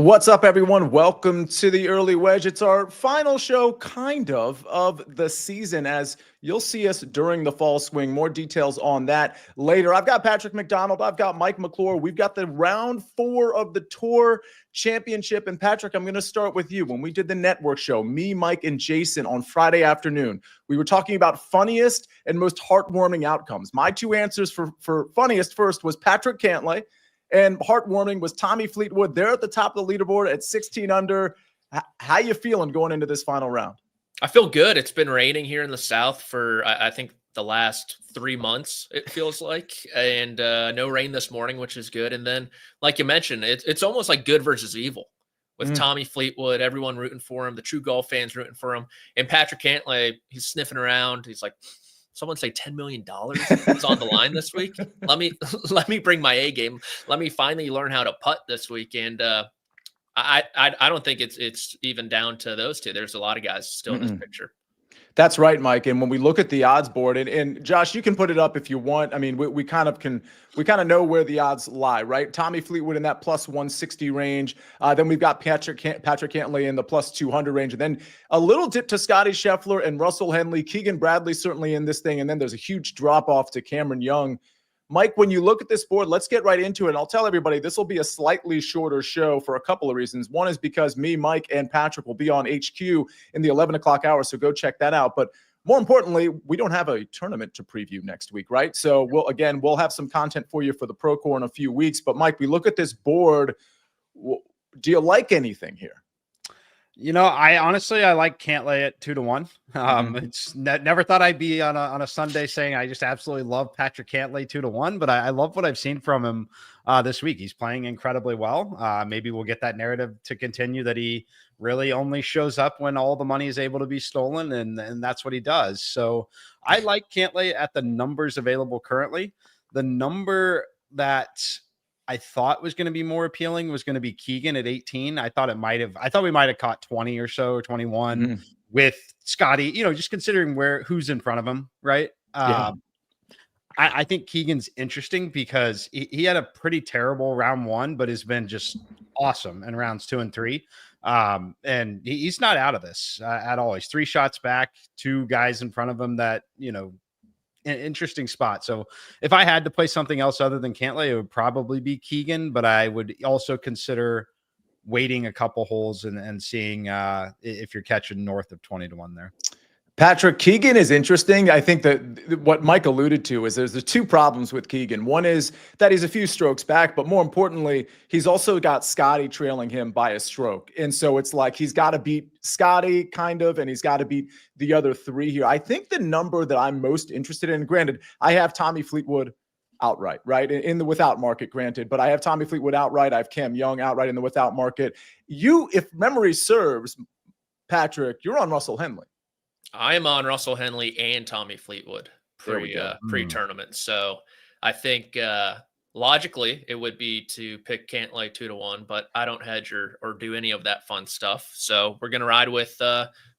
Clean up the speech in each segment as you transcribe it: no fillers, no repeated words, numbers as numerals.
What's up, everyone? Welcome to the Early Wedge. It's our final show, of the season, as you'll see us during the fall swing. More details on that later. I've got Patrick McDonald. I've got Mike McClure. We've got the round 4 of the Tour Championship. And Patrick, I'm going to start with you. When we did the network show, me, Mike, and Jason on Friday afternoon, we were talking about funniest and most heartwarming outcomes. My two answers for funniest first was Patrick Cantlay, and heartwarming was Tommy Fleetwood. They're at the top of the leaderboard at 16 under. How you feeling going into this final round? I feel good. It's been raining here in the South for, I think, the last 3 months, it feels like. And no rain this morning, which is good. And then, like you mentioned, it's almost like good versus evil with Tommy Fleetwood, everyone rooting for him, the true golf fans rooting for him. And Patrick Cantlay, he's sniffing around. He's like, someone say $10 million is on the line this week. Let me bring my A game. Let me finally learn how to putt this week. And I don't think it's even down to those two. There's a lot of guys still in this picture. That's right, Mike. And when we look at the odds board, and Josh, you can put it up if you want. I mean, we kind of know where the odds lie, right? Tommy Fleetwood in that plus 160 range. Then we've got Patrick Cantlay in the plus 200 range. And then a little dip to Scotty Scheffler and Russell Henley. Keegan Bradley certainly in this thing. And then there's a huge drop off to Cameron Young. Mike, when you look at this board, let's get right into it. And I'll tell everybody this will be a slightly shorter show for a couple of reasons. One is because me, Mike, and Patrick will be on HQ in the 11 o'clock hour, so go check that out. But more importantly, we don't have a tournament to preview next week, right? So we'll have some content for you for the Pro Core in a few weeks. But Mike, we look at this board. Do you like anything here? You know, I like Cantlay at 2-1. It's never thought I'd be on a Sunday saying I just absolutely love Patrick Cantlay 2-1, but I love what I've seen from him this week. He's playing incredibly well. Maybe we'll get that narrative to continue that he really only shows up when all the money is able to be stolen, and that's what he does. So I like Cantlay at the numbers available currently. The number that I thought was going to be more appealing was going to be Keegan at 18. I thought we might have caught 20 or so, or 21 with Scotty, just considering who's in front of him. Right. Yeah. I think Keegan's interesting because he had a pretty terrible round 1, but has been just awesome in rounds 2 and 3. And he's not out of this at all. He's 3 shots back, 2 guys in front of him that, an interesting spot. So if I had to play something else other than Cantlay, it would probably be Keegan, but I would also consider waiting a couple holes and seeing if you're catching north of 20-1 there. Patrick, Keegan is interesting. I think that what Mike alluded to is there's 2 problems with Keegan. One is that he's a few strokes back, but more importantly, he's also got Scotty trailing him by a stroke. And so it's like he's got to beat Scotty kind of, and he's got to beat the other 3 here. I think the number that I'm most interested in, granted, I have Tommy Fleetwood outright, right? In the without market, granted, but I have Tommy Fleetwood outright. I have Cam Young outright in the without market. If memory serves, Patrick, you're on Russell Henley. I am on Russell Henley and Tommy Fleetwood pre-tournament. So I think logically it would be to pick Cantlay 2-1, but I don't hedge or do any of that fun stuff. So we're going to ride with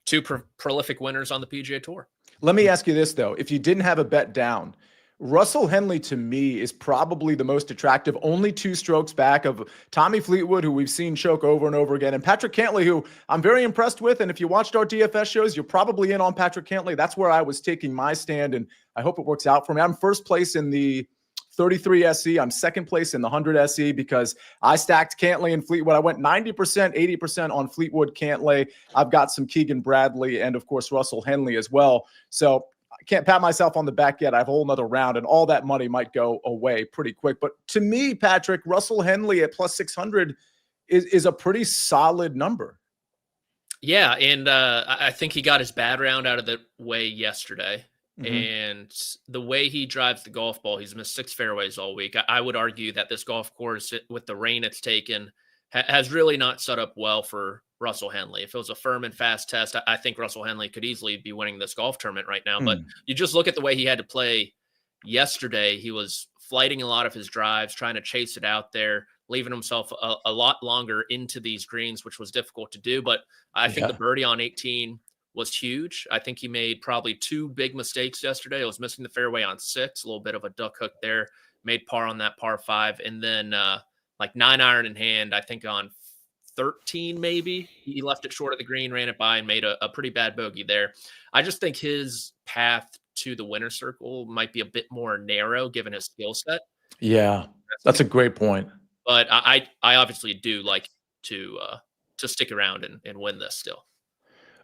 2 prolific winners on the PGA Tour. Let me ask you this, though. If you didn't have a bet down, Russell Henley, to me, is probably the most attractive, only 2 strokes back of Tommy Fleetwood, who we've seen choke over and over again, and Patrick Cantlay, who I'm very impressed with. And if you watched our DFS shows, you're probably in on Patrick Cantlay. That's where I was taking my stand, and I hope it works out for me. I'm first place in the 33 SE. I'm second place in the 100 SE because I stacked Cantlay and Fleetwood. I went 90%, 80% on Fleetwood, Cantlay. I've got some Keegan Bradley and, of course, Russell Henley as well. So I can't pat myself on the back yet. I have a whole nother round, and all that money might go away pretty quick. But to me, Patrick, Russell Henley at plus 600 is a pretty solid number. Yeah, and I think he got his bad round out of the way yesterday. And the way he drives the golf ball, he's missed 6 fairways all week. I would argue that this golf course, with the rain it's taken, has really not set up well for Russell Henley. If it was a firm and fast test, I think Russell Henley could easily be winning this golf tournament right now. But you just look at the way he had to play yesterday. He was flighting a lot of his drives, trying to chase it out there, leaving himself a lot longer into these greens, which was difficult to do. But I think the birdie on 18 was huge. I think he made probably 2 big mistakes yesterday. It was missing the fairway on 6, a little bit of a duck hook there, made par on that par 5. And then like 9 iron in hand, I think on 13, maybe. He left it short of the green, ran it by, and made a pretty bad bogey there. I just think his path to the winner's circle might be a bit more narrow given his skill set. Yeah, that's a great point. But I obviously do like to stick around and win this still.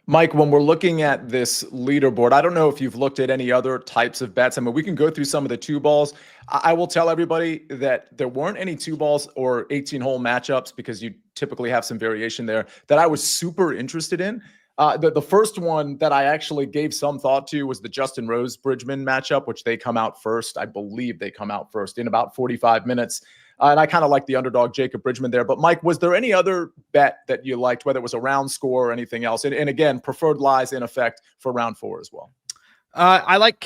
Mike, when we're looking at this leaderboard, I don't know if you've looked at any other types of bets. I mean, we can go through some of the two balls. I will tell everybody that there weren't any two balls or 18-hole matchups because you typically have some variation there that I was super interested in. The first one that I actually gave some thought to was the Justin Rose Bridgman matchup, which they come out first. I believe they come out first in about 45 minutes. And I kind of like the underdog Jacob Bridgman there. But Mike, was there any other bet that you liked, whether it was a round score or anything else? And again, preferred lies in effect for round 4 as well. I like,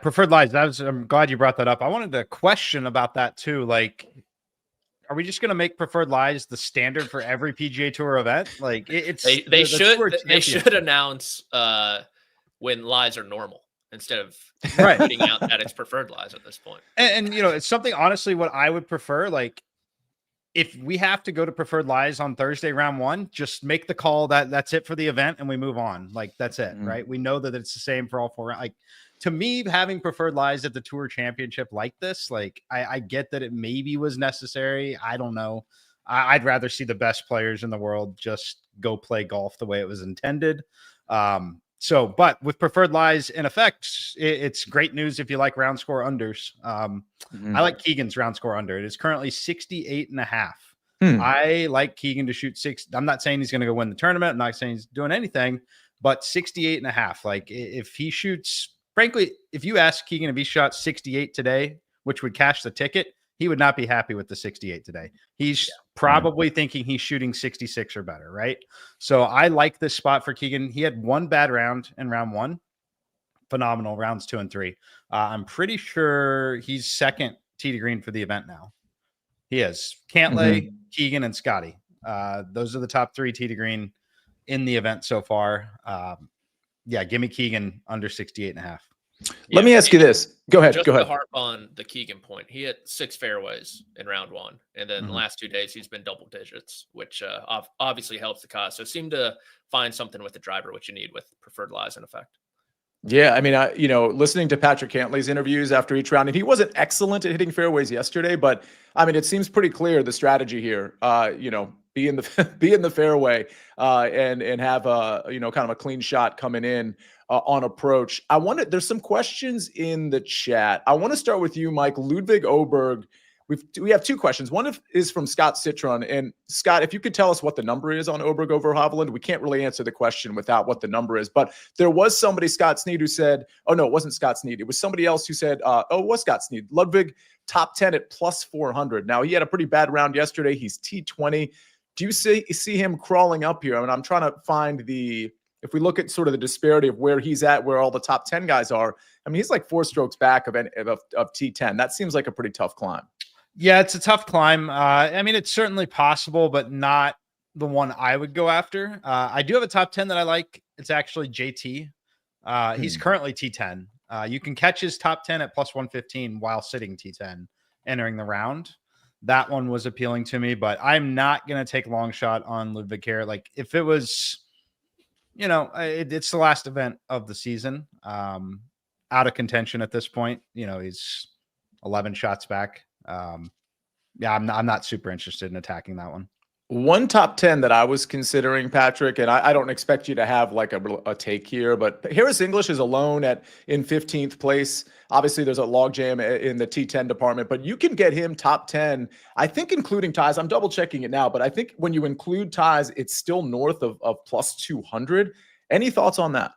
preferred lies. I'm glad you brought that up. I wanted to question about that too. Like, are we just going to make preferred lies the standard for every PGA Tour event? Like, they should announce when lies are normal instead of putting out that it's preferred lies at this point. And it's something, honestly, what I would prefer, like, if we have to go to preferred lies on Thursday, round 1, just make the call that's it for the event and we move on. Like, that's it, right? We know that it's the same for all 4 rounds. Like, to me, having preferred lies at the Tour Championship like this, like, I get that it maybe was necessary. I don't know. I'd rather see the best players in the world just go play golf the way it was intended. But with preferred lies in effect, it's great news if you like round score unders. I like Keegan's round score under. It is currently 68.5. I like Keegan to shoot 6. I'm not saying he's going to go win the tournament. I'm not saying he's doing anything, but 68.5. Like, if he shoots, frankly, if you ask Keegan if he shot 68 today, which would cash the ticket, he would not be happy with the 68 today. He's probably thinking he's shooting 66 or better, right? So I like this spot for Keegan. He had one bad round in round 1. Phenomenal rounds 2 and 3. I'm pretty sure he's second tee to green for the event now. He is. Cantlay, Keegan, and Scotty. Those are the top 3 tee to green in the event so far. Give me Keegan under 68.5. Let me ask you this. Go ahead. Just to harp on the Keegan point, he hit 6 fairways in round 1, and then the last 2 days he's been double digits, which obviously helps the cause. So seem to find something with the driver, which you need with preferred lies in effect. Yeah, I mean, listening to Patrick Cantlay's interviews after each round, and he wasn't excellent at hitting fairways yesterday, but I mean, it seems pretty clear the strategy here. Be in the fairway and have a kind of a clean shot coming in on approach. There's some questions in the chat. I want to start with you, Mike. Ludwig Oberg. We have 2 questions. One is from Scott Citron. And Scott, if you could tell us what the number is on Oberg over Hovland, we can't really answer the question without what the number is. But there was somebody, Scott Sneed, who said, oh no, it wasn't Scott Sneed. It was somebody else who said, it was Scott Sneed. Ludwig top 10 at plus 400. Now he had a pretty bad round yesterday. He's T20. Do you see him crawling up here? I mean, I'm trying to find if we look at sort of the disparity of where he's at, where all the top 10 guys are, I mean, he's like 4 strokes back of T10. That seems like a pretty tough climb. Yeah, it's a tough climb. I mean, it's certainly possible, but not the one I would go after. I do have a top 10 that I like. It's actually JT. He's currently T10. You can catch his top 10 at plus 115 while sitting T10 entering the round. That one was appealing to me, but I'm not going to take a long shot on Ludwig here. Like, if it was, it's the last event of the season, out of contention at this point. He's 11 shots back. I'm not super interested in attacking that one. One top 10 that I was considering, Patrick, and I don't expect you to have like a take here, but Harris English is alone in 15th place. Obviously, there's a logjam in the T10 department, but you can get him top 10, I think, including ties. I'm double checking it now, but I think when you include ties, it's still north of plus 200. Any thoughts on that?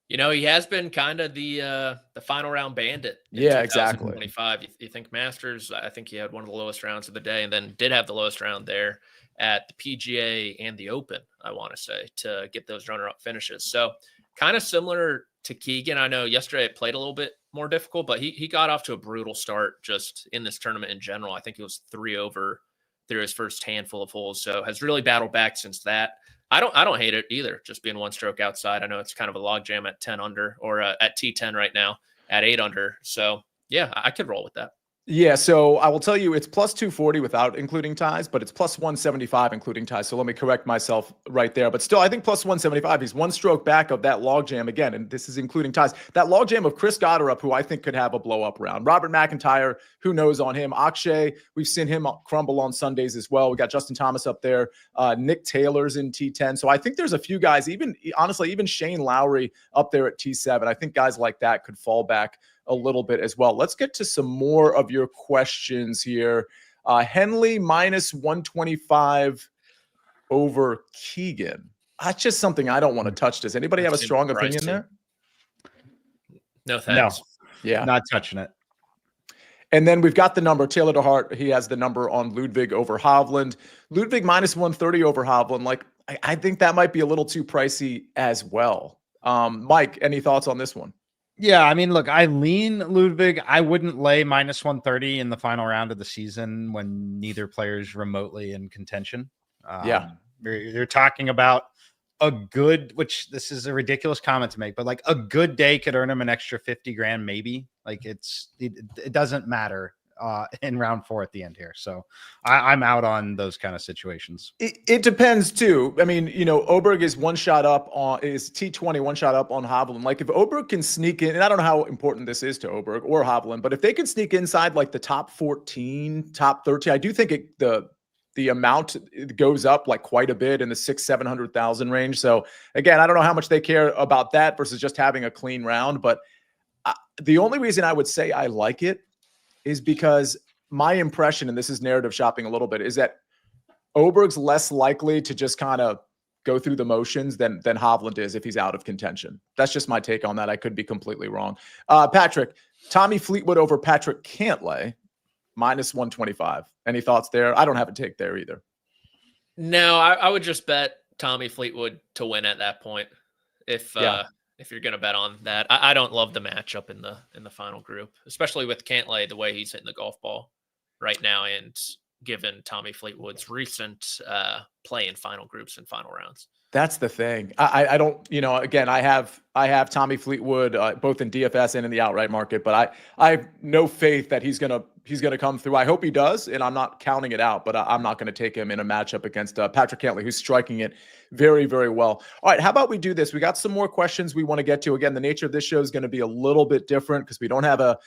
He has been kind of the final round bandit. Yeah, exactly. 2025. You think Masters? I think he had one of the lowest rounds of the day, and then did have the lowest round there at the PGA and the Open, I want to say, to get those runner-up finishes. So kind of similar to Keegan. I know yesterday it played a little bit more difficult, but he got off to a brutal start just in this tournament in general. I think he was 3 over through his first handful of holes, so has really battled back since that. I don't hate it either, just being 1 stroke outside. I know it's kind of a logjam at 10 under or at T10 right now at 8 under. So yeah, I could roll with that. Yeah, so I will tell you it's plus 240 without including ties, but it's plus 175 including ties. So let me correct myself right there. But still, I think plus 175, he's one stroke back of that logjam again, and this is including ties. That logjam of Chris Gotterup, who I think could have a blow-up round. Robert McIntyre, who knows on him. Akshay, we've seen him crumble on Sundays as well. We got Justin Thomas up there. Nick Taylor's in T10. So I think there's a few guys, honestly, even Shane Lowry up there at T7. I think guys like that could fall back a little bit as well. Let's get to some more of your questions here. Henley minus 125 over Keegan. That's just something I don't want to touch. Does anybody have a strong opinion there? No thanks. No. Yeah. Not touching it. And then we've got the number. Taylor DeHart, he has the number on Ludwig over Hovland. Ludwig minus 130 over Hovland. Like, I think that might be a little too pricey as well. Mike, any thoughts on this one? Yeah, I mean, look, I lean Ludwig. I wouldn't lay minus 130 in the final round of the season when neither player is remotely in contention. You're talking about a good, which this is a ridiculous comment to make, but like a good day could earn him an extra 50 grand, maybe. Like it doesn't matter in round 4 at the end here. So I'm out on those kind of situations. It depends too. I mean, Oberg is T20 one shot up on Hovland. Like if Oberg can sneak in, and I don't know how important this is to Oberg or Hovland, but if they can sneak inside like the top 14, top 13, I do think the amount goes up like quite a bit in the 600,000-700,000 range. So again, I don't know how much they care about that versus just having a clean round. But the only reason I would say I like it is because my impression, and this is narrative shopping a little bit, is that Oberg's less likely to just kind of go through the motions than Hovland is if he's out of contention. That's just my take on that. I could be completely wrong. Patrick, Tommy Fleetwood over Patrick Cantlay, minus 125. Any thoughts there? I don't have a take there either. No, I would just bet Tommy Fleetwood to win at that point. If you're going to bet on that, I don't love the matchup in the final group, especially with Cantlay, the way he's hitting the golf ball right now. And given Tommy Fleetwood's recent play in final groups and final rounds. That's the thing. I don't, again, I have Tommy Fleetwood both in DFS and in the outright market, but I have no faith that he's gonna come through. I hope he does, and I'm not counting it out, but I'm not going to take him in a matchup against Patrick Cantlay, who's striking it very, very well. All right, how about we do this? We got some more questions we want to get to. Again, the nature of this show is going to be a little bit different because we don't have a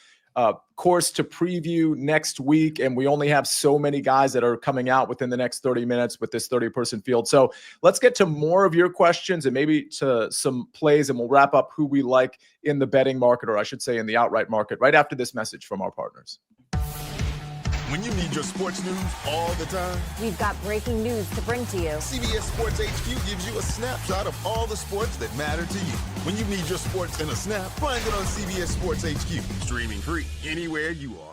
course to preview next week, and we only have so many guys that are coming out within the next 30 minutes with this 30-person field. So let's get to more of your questions and maybe to some plays, and we'll wrap up who we like in the betting market, or I should say in the outright market, right after this message from our partners. When you need your sports news all the time, we've got breaking news to bring to you. CBS Sports HQ gives you a snapshot of all the sports that matter to you. When you need your sports in a snap, find it on CBS Sports HQ. Streaming free anywhere you are.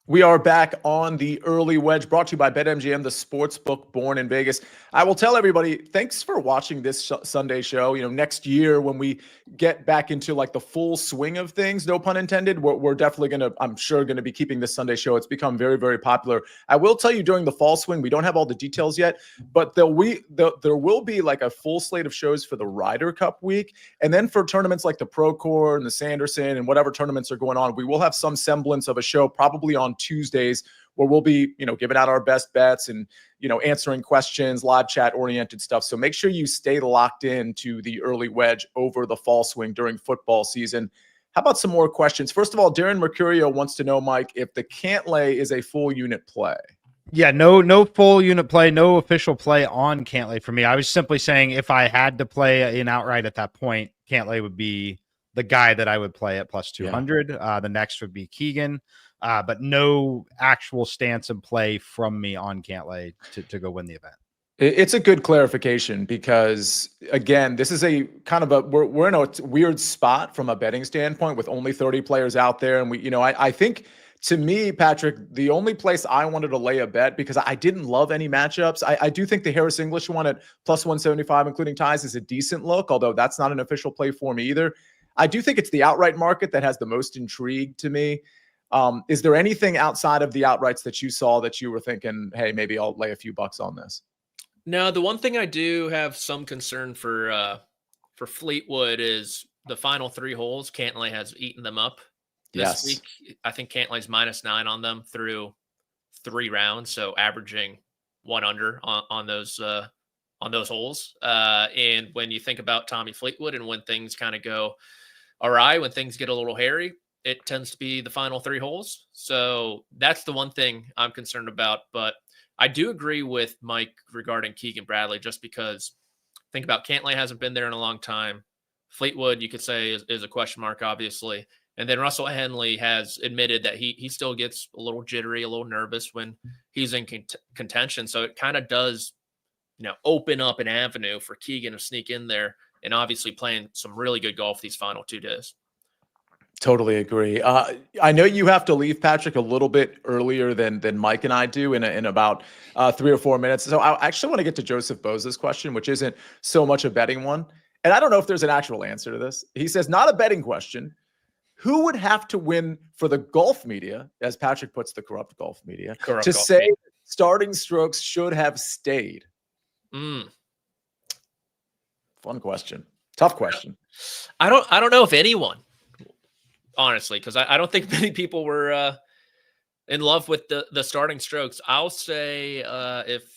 We are back on the early wedge, brought to you by BetMGM, the sports book born in Vegas. I will tell everybody, thanks for watching this Sunday show. Next year when we get back into like the full swing of things, no pun intended, we're definitely I'm sure going to be keeping this Sunday show. It's become very, very popular. I will tell you during the fall swing, we don't have all the details yet, but there will be like a full slate of shows for the Ryder Cup week. And then for tournaments like the Procore and the Sanderson and whatever tournaments are going on, we will have some semblance of a show probably on Tuesdays where we'll be, giving out our best bets and, answering questions, live chat oriented stuff. So make sure you stay locked in to the early wedge over the fall swing during football season. How about some more questions? First of all, Darren Mercurio wants to know, Mike, if the Cantlay is a full unit play. Yeah, no full unit play, no official play on Cantlay for me. I was simply saying if I had to play an outright at that point, Cantlay would be the guy that I would play at plus 200. Yeah. The next would be Keegan. But no actual stance and play from me on Cantlay to go win the event. It's a good clarification because, again, this is a kind of we're in a weird spot from a betting standpoint with only 30 players out there. And I think to me, Patrick, the only place I wanted to lay a bet because I didn't love any matchups. I do think the Harris English one at plus 175, including ties, is a decent look, although that's not an official play for me either. I do think it's the outright market that has the most intrigue to me. Is there anything outside of the outrights that you saw that you were thinking, hey, maybe I'll lay a few bucks on this? No, the one thing I do have some concern for Fleetwood is the final 3 holes. Cantlay has eaten them up This Yes. week, I think Cantlay's -9 on them through 3 rounds, so averaging 1 under on those holes. And when you think about Tommy Fleetwood and when things kind of go awry, when things get a little hairy, it tends to be the final 3 holes. So that's the one thing I'm concerned about. But I do agree with Mike regarding Keegan Bradley, just because think about Cantlay hasn't been there in a long time. Fleetwood, you could say, is a question mark, obviously. And then Russell Henley has admitted that he still gets a little jittery, a little nervous when he's in contention. So it kind of does, open up an avenue for Keegan to sneak in there and obviously playing some really good golf these final 2 days. Totally agree. I know you have to leave, Patrick, a little bit earlier than Mike and I do in about 3 or 4 minutes. So I actually want to get to Joseph Boza's question, which isn't so much a betting one. And I don't know if there's an actual answer to this. He says, not a betting question. Who would have to win for the golf media, as Patrick puts the corrupt golf media, to say starting strokes should have stayed? Mm. Fun question. Tough question. I don't know if anyone, honestly, because I don't think many people were in love with the starting strokes. I'll say if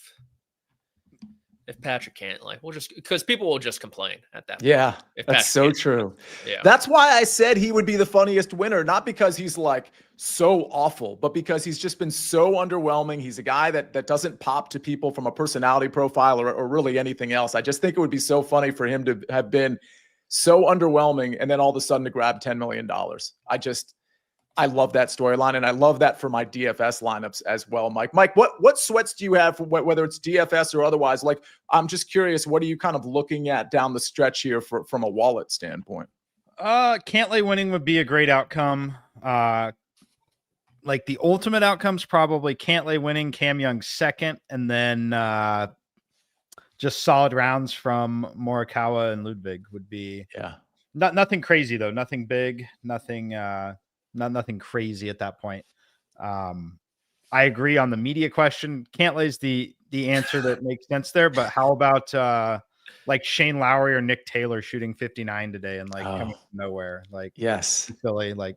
Patrick Cantlay, we'll just, because people will just complain at that point. Yeah, that's so true. Yeah. That's why I said he would be the funniest winner, not because he's like so awful, but because he's just been so underwhelming. He's a guy that doesn't pop to people from a personality profile or really anything else. I just think it would be so funny for him to have been so underwhelming and then all of a sudden to grab $10 million. I love that storyline, and I love that for my DFS lineups as well, Mike. Mike, what sweats do you have, for whether it's DFS or otherwise? Like, I'm just curious, what are you kind of looking at down the stretch here from a wallet standpoint? Cantlay winning would be a great outcome. Like the ultimate outcome's probably Cantlay winning, Cam Young second, and then just solid rounds from Morikawa and Ludwig would be nothing crazy though, nothing big, nothing crazy at that point. I agree on the media question. Cantlay's the answer that makes sense there, but how about like Shane Lowry or Nick Taylor shooting 59 today and coming from nowhere? Like, yes, Philly. Like,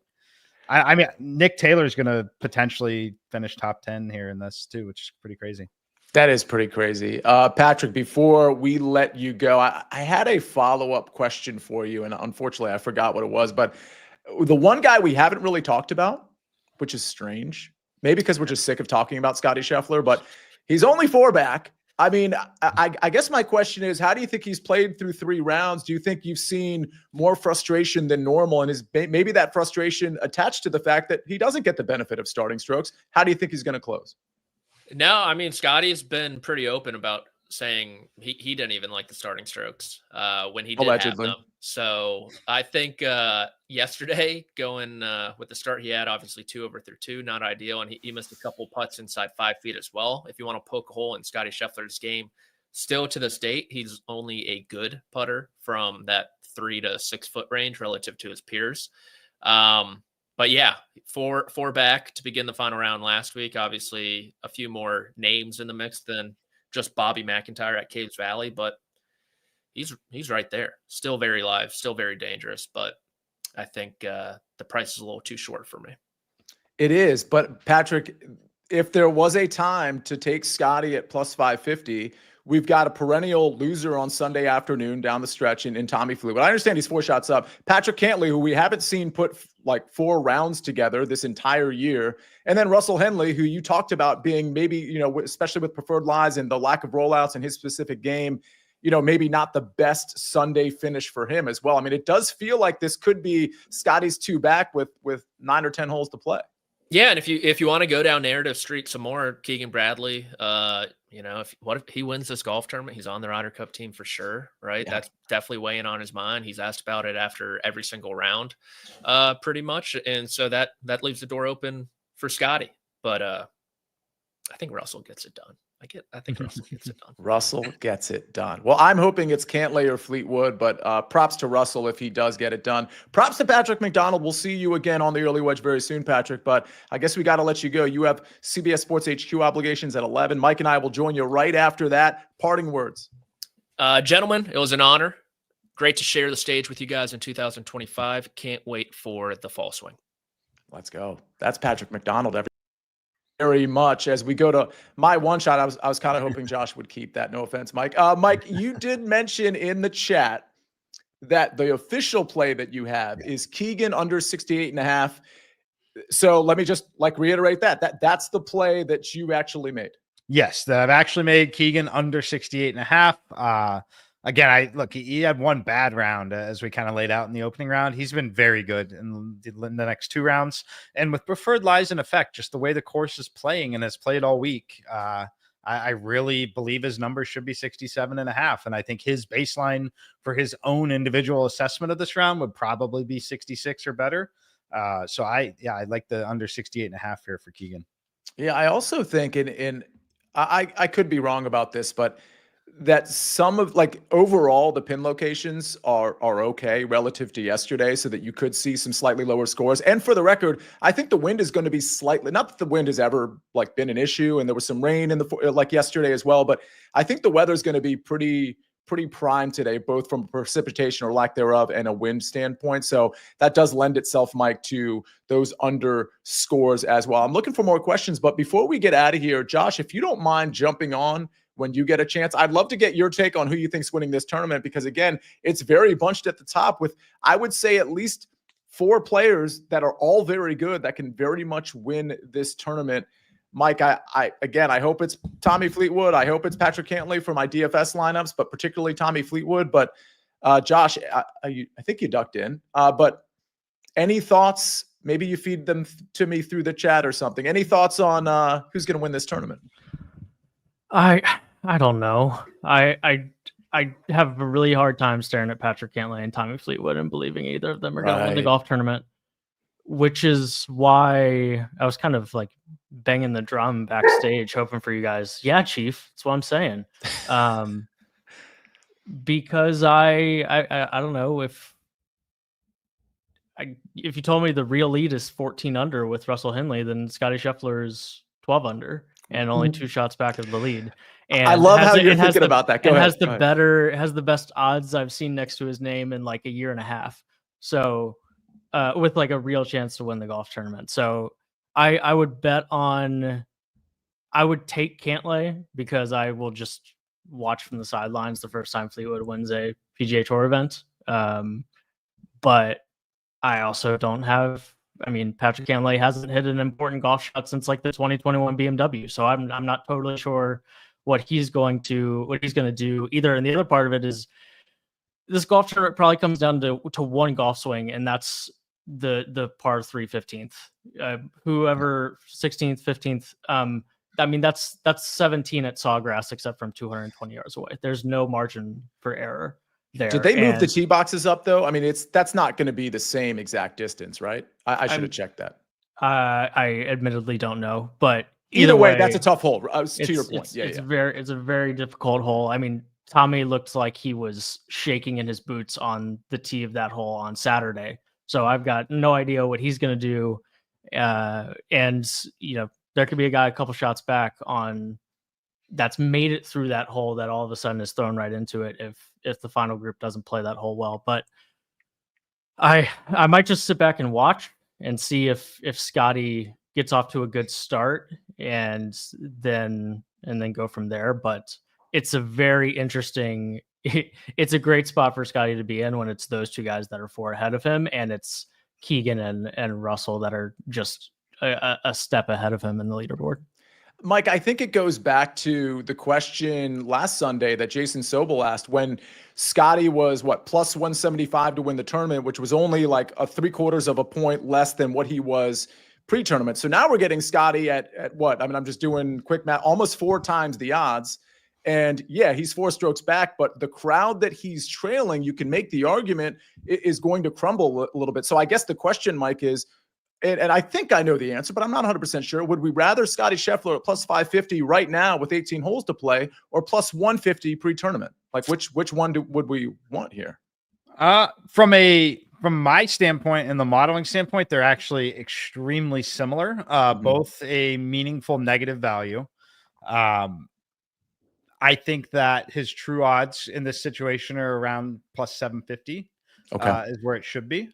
I mean, Nick Taylor's going to potentially finish top 10 here in this too, which is pretty crazy. That is pretty crazy. Patrick, before we let you go, I had a follow-up question for you, and unfortunately I forgot what it was, but the one guy we haven't really talked about, which is strange, maybe because we're just sick of talking about Scotty Scheffler, but he's only 4 back. I mean, I guess my question is, how do you think he's played through 3 rounds? Do you think you've seen more frustration than normal? And is maybe that frustration attached to the fact that he doesn't get the benefit of starting strokes? How do you think he's going to close? No, I mean, Scotty's been pretty open about saying he didn't even like the starting strokes when he did allegedly have them. So I think yesterday going with the start he had, obviously 2 over through 2, not ideal. And he missed a couple putts inside 5 feet as well. If you want to poke a hole in Scotty Scheffler's game, still to this date, he's only a good putter from that 3 to 6 foot range relative to his peers. But yeah, 4 back to begin the final round last week. Obviously a few more names in the mix than just Bobby McIntyre at Caves Valley, but he's right there. Still very live, still very dangerous, but I think the price is a little too short for me. It is, but Patrick, if there was a time to take Scotty at plus 550, we've got a perennial loser on Sunday afternoon down the stretch in Tommy Fleetwood. I understand he's 4 shots up. Patrick Cantlay, who we haven't seen put like 4 rounds together this entire year. And then Russell Henley, who you talked about being maybe, especially with preferred lies and the lack of rollouts in his specific game, maybe not the best Sunday finish for him as well. I mean, it does feel like this could be Scotty's 2 back with 9 or 10 holes to play. Yeah, and if you want to go down narrative street some more, Keegan Bradley, if he wins this golf tournament, he's on the Ryder Cup team for sure, right? Yeah. That's definitely weighing on his mind. He's asked about it after every single round, pretty much, and so that leaves the door open for Scotty. But I think Russell gets it done. I think Russell gets it done. Russell gets it done. Well, I'm hoping it's Cantlay or Fleetwood, but props to Russell if he does get it done. Props to Patrick McDonald. We'll see you again on the Early Wedge very soon, Patrick, but I guess we got to let you go. You have CBS Sports HQ obligations at 11. Mike and I will join you right after that. Parting words. Gentlemen, it was an honor. Great to share the stage with you guys in 2025. Can't wait for the fall swing. Let's go. That's Patrick McDonald very much. As we go to my one shot, I was kind of hoping Josh would keep that. No offense, Mike. Mike, you did mention in the chat that the official play that you have is Keegan under 68.5. So let me just reiterate that's the play that you actually made. Yes, that I've actually made Keegan under 68.5. Again, he had one bad round as we kind of laid out in the opening round. He's been very good in the next 2 rounds. And with preferred lies in effect, just the way the course is playing and has played all week, I really believe his number should be 67.5. And I think his baseline for his own individual assessment of this round would probably be 66 or better. So I like the under 68.5 here for Keegan. Yeah, I also think I could be wrong about this, but that some of overall the pin locations are okay relative to yesterday, so that you could see some slightly lower scores. And for the record, I think the wind is going to be slightly, not that the wind has ever been an issue, and there was some rain in the yesterday as well, but I think the weather is going to be pretty prime today, both from precipitation or lack thereof and a wind standpoint. So that does lend itself, Mike, to those under scores as well. I'm looking for more questions, but before we get out of here, Josh, if you don't mind jumping on when you get a chance, I'd love to get your take on who you think's winning this tournament, because again, it's very bunched at the top with, I would say, at least 4 players that are all very good that can very much win this tournament. Mike, I hope it's Tommy Fleetwood. I hope it's Patrick Cantlay for my DFS lineups, but particularly Tommy Fleetwood. But Josh, I think you ducked in. But any thoughts? Maybe you feed them to me through the chat or something. Any thoughts on who's going to win this tournament? I don't know. I have a really hard time staring at Patrick Cantlay and Tommy Fleetwood and believing either of them are going to win the golf tournament, which is why I was kind of banging the drum backstage, hoping for you guys. Yeah, Chief, that's what I'm saying. Because I don't know if you told me the real lead is 14 under with Russell Henley, then Scottie Scheffler is 12 under and only 2 shots back of the lead. And I love how you're thinking about that. Has the best odds I've seen next to his name in a year and a half. So with a real chance to win the golf tournament. So I would bet on, I would take Cantlay because I will just watch from the sidelines the first time Fleetwood wins a PGA Tour event. But I also don't have, Patrick Cantlay hasn't hit an important golf shot since the 2021 BMW. So I'm not totally sure what he's going to do either. And the other part of it is this golf tournament probably comes down to one golf swing, and that's the par 3 15th. Whoever 16th, 15th. That's 17 at Sawgrass, except from 220 yards away. There's no margin for error there. Did they move the tee boxes up though? That's not going to be the same exact distance, right? I should have checked that. I admittedly don't know, but either way, that's a tough hole. To your point, it's a very difficult hole. Tommy looked like he was shaking in his boots on the tee of that hole on Saturday. So I've got no idea what he's going to do. And there could be a guy a couple shots back on that's made it through that hole that all of a sudden is thrown right into it if the final group doesn't play that hole well. But I might just sit back and watch and see if Scottie gets off to a good start and then go from there. But it's a very interesting, it's a great spot for Scottie to be in when it's those 2 guys that are 4 ahead of him, and it's Keegan and Russell that are just a step ahead of him in the leaderboard. Mike, I think it goes back to the question last Sunday that Jason Sobel asked when Scottie was plus 175 to win the tournament, which was only a 3/4 of a point less than what he was pre-tournament. So now we're getting Scottie at what? I'm just doing quick math, almost 4 times the odds. And yeah, he's 4 strokes back, but the crowd that he's trailing, you can make the argument, is going to crumble a little bit. So I guess the question, Mike, is, and I think I know the answer, but I'm not 100% sure. Would we rather Scottie Scheffler at plus 550 right now with 18 holes to play, or plus 150 pre-tournament? Which one would we want here? From my standpoint and the modeling standpoint, they're actually extremely similar. Both a meaningful negative value. I think that his true odds in this situation are around plus 750. Is where it should be.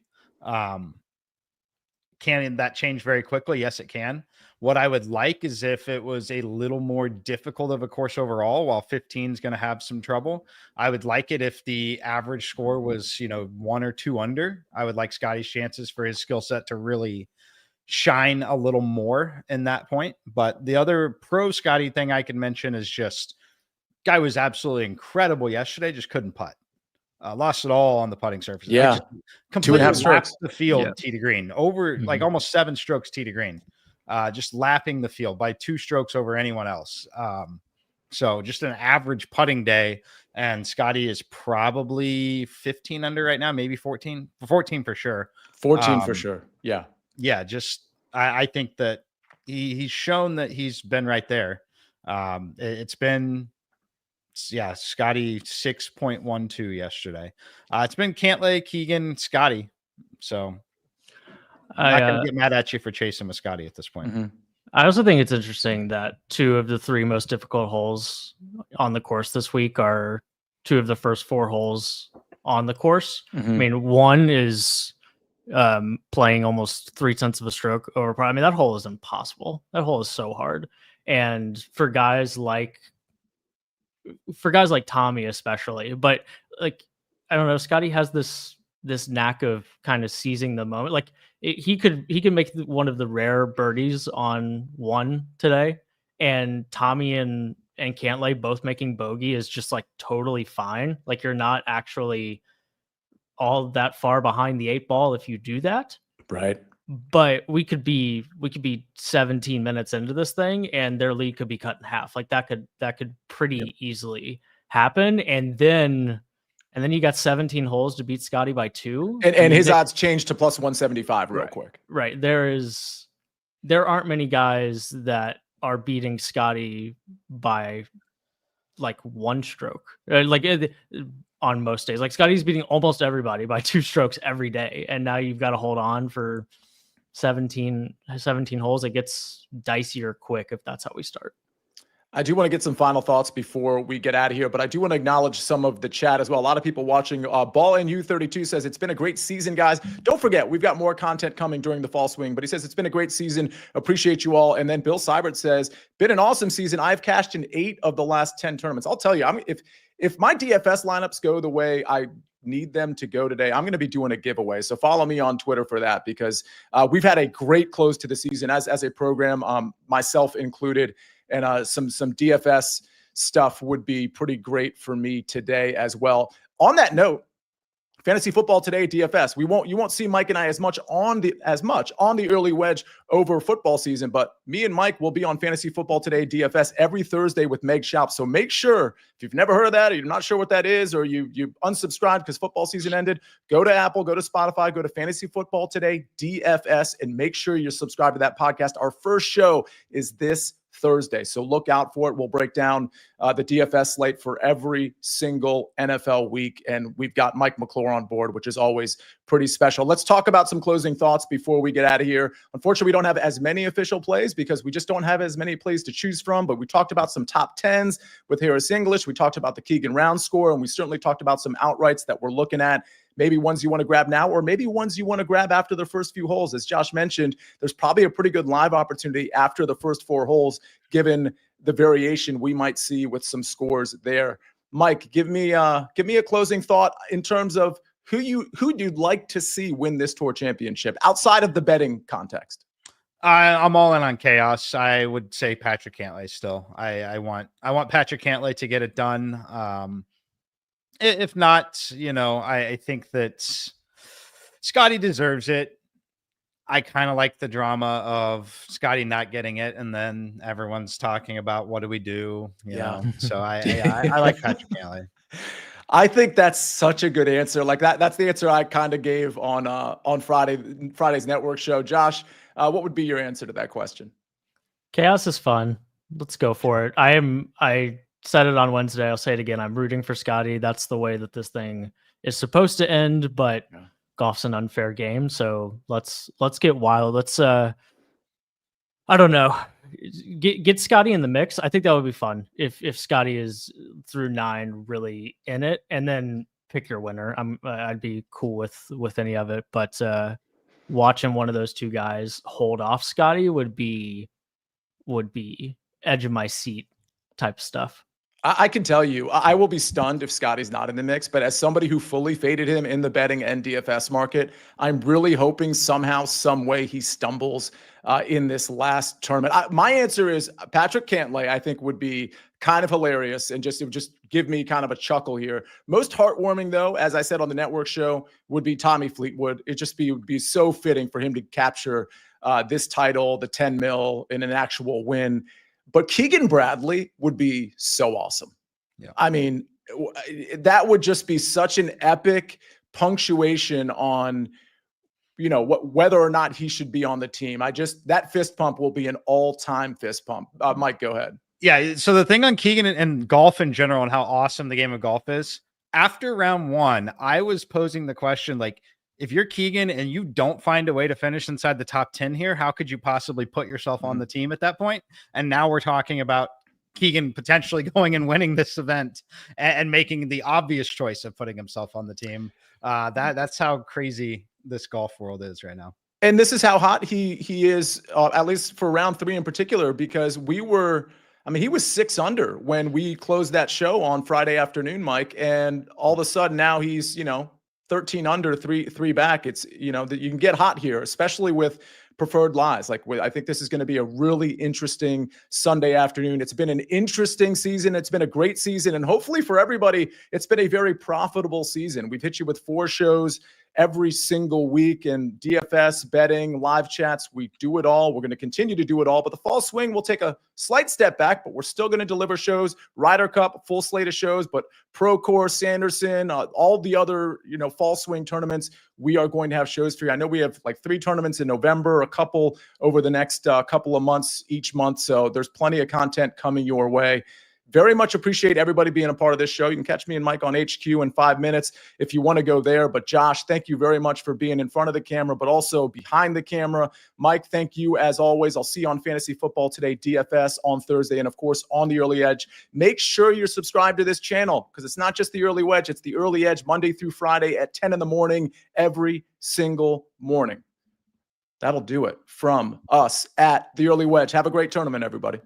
can that change very quickly? Yes, it can. What I would like is if it was a little more difficult of a course overall, while 15 is going to have some trouble. I would like it if the average score was, 1 or 2 under. I would like Scotty's chances for his skill set to really shine a little more in that point. But the other pro Scotty thing I can mention is just guy was absolutely incredible yesterday, just couldn't putt. Lost it all on the putting surface. Yeah. Just completely 2.5 strokes. lapped the field Yeah. tee to green over like almost 7 strokes tee to green. Just lapping the field by 2 strokes over anyone else. So just an average putting day, and Scotty is probably 15 under right now, maybe 14 for sure. 14 for sure. Yeah. Yeah. Just, I think that he's shown that he's been right there. It's been, Scotty 6.12 yesterday. It's been Cantlay, Keegan, Scotty. So I'm not going to get mad at you for chasing with Scotty at this point. Mm-hmm. I also think it's interesting that 2 of the 3 most difficult holes on the course this week are 2 of the first 4 holes on the course. Mm-hmm. I mean, one is playing almost 3/10 of a stroke over. I mean, that hole is impossible. That hole is so hard. And for guys like Tommy, especially, but like, I don't know, Scotty has this knack of kind of seizing the moment. Like he could make one of the rare birdies on one today, and Tommy and Cantlay both making bogey is just like totally fine. Like you're not actually all that far behind the 8 ball if you do that. Right. But we could be 17 minutes into this thing and their lead could be cut in half. Like that could pretty easily happen. And then you got 17 holes to beat Scotty by 2. And his odds changed to plus 175 real quick. Right. There aren't many guys that are beating Scotty by like 1 stroke. On most days. Like Scotty's beating almost everybody by 2 strokes every day. And now you've got to hold on for 17 holes. It gets dicier quick if that's how we start. I do want to get some final thoughts before we get out of here, but I do want to acknowledge some of the chat as well. A lot of people watching. Ball NU32 says, it's been a great season, guys. Don't forget, we've got more content coming during the fall swing, but he says, it's been a great season. Appreciate you all. And then Bill Seibert says, been an awesome season. I've cashed in 8 of the last 10 tournaments. I'll tell you, if my DFS lineups go the way I need them to go today, I'm going to be doing a giveaway. So follow me on Twitter for that, because we've had a great close to the season as a program, myself included. And some DFS stuff would be pretty great for me today as well. On that note, Fantasy Football Today DFS. You won't see Mike and I as much on the early wedge over football season, but me and Mike will be on Fantasy Football Today DFS every Thursday with Meg Schaub. So make sure, if you've never heard of that, or you're not sure what that is, or you unsubscribed because football season ended, go to Apple, go to Spotify, go to Fantasy Football Today DFS, and make sure you're subscribed to that podcast. Our first show is this Thursday, so look out for it. We'll break down the DFS slate for every single NFL week, and we've got Mike McClure on board, which is always pretty special. Let's talk about some closing thoughts before we get out of here. Unfortunately, we don't have as many official plays because we just don't have as many plays to choose from, but we talked about some top 10s with Harris English. We talked about the Keegan Round score, and we certainly talked about some outrights that we're looking at. Maybe ones you want to grab now, or maybe ones you want to grab after the first few holes. As Josh mentioned, there's probably a pretty good live opportunity after the first 4 holes, given the variation we might see with some scores there. Mike, give me a closing thought in terms of who you'd like to see win this tour championship outside of the betting context. I'm all in on chaos. I would say Patrick Cantlay still. I want Patrick Cantlay to get it done. If not, I think that Scotty deserves it. I kind of like the drama of Scotty not getting it, and then everyone's talking about what do we do, you know? So I like Patrick Cantlay. I think that's such a good answer. Like that's the answer I kind of gave on Friday's network show. Josh, what would be your answer to that question? Chaos is fun. Let's go for it. I said it on Wednesday. I'll say it again. I'm rooting for Scotty. That's the way that this thing is supposed to end, but golf's an unfair game. So let's get wild. Let's, I don't know, get Scotty in the mix. I think that would be fun if Scotty is through 9 really in it, and then pick your winner. I'd be cool with any of it, but watching one of those two guys hold off Scotty would be edge of my seat type stuff. I can tell you, I will be stunned if Scotty's not in the mix, but as somebody who fully faded him in the betting and DFS market, I'm really hoping somehow, some way he stumbles in this last tournament. My answer is Patrick Cantlay, I think would be kind of hilarious and it would just give me kind of a chuckle here. Most heartwarming though, as I said on the network show, would be Tommy Fleetwood. It just would be so fitting for him to capture this title, the 10 mil in an actual win. But Keegan Bradley would be so awesome. Yeah. I mean, that would just be such an epic punctuation on, whether or not he should be on the team. That fist pump will be an all-time fist pump. Mike, go ahead. Yeah. So the thing on Keegan and golf in general and how awesome the game of golf is, after round 1, I was posing the question, like, if you're Keegan and you don't find a way to finish inside the top 10 here, how could you possibly put yourself on the team at that point? And now we're talking about Keegan potentially going and winning this event and making the obvious choice of putting himself on the team. That's how crazy this golf world is right now. And this is how hot he is, at least for round 3 in particular, because he was 6 under when we closed that show on Friday afternoon, Mike. And all of a sudden now he's, 13 under, three back. It's, that you can get hot here, especially with preferred lies. I think this is going to be a really interesting Sunday afternoon. It's been an interesting season. It's been a great season. And hopefully for everybody, it's been a very profitable season. We've hit you with 4 shows every single week, and DFS, betting, live chats. We do it all. We're going to continue to do it all. But the fall swing will take a slight step back, but we're still going to deliver shows. Ryder Cup, full slate of shows, but Pro Course, Sanderson, all the other, fall swing tournaments, we are going to have shows for you. I know we have 3 tournaments in November, a couple over the next couple of months each month. So there's plenty of content coming your way. Very much appreciate everybody being a part of this show. You can catch me and Mike on HQ in 5 minutes if you want to go there. But Josh, thank you very much for being in front of the camera, but also behind the camera. Mike, thank you as always. I'll see you on Fantasy Football Today, DFS on Thursday, and of course on the Early Edge. Make sure you're subscribed to this channel because it's not just the Early Wedge, it's the Early Edge Monday through Friday at 10 in the morning, every single morning. That'll do it from us at the Early Wedge. Have a great tournament, everybody.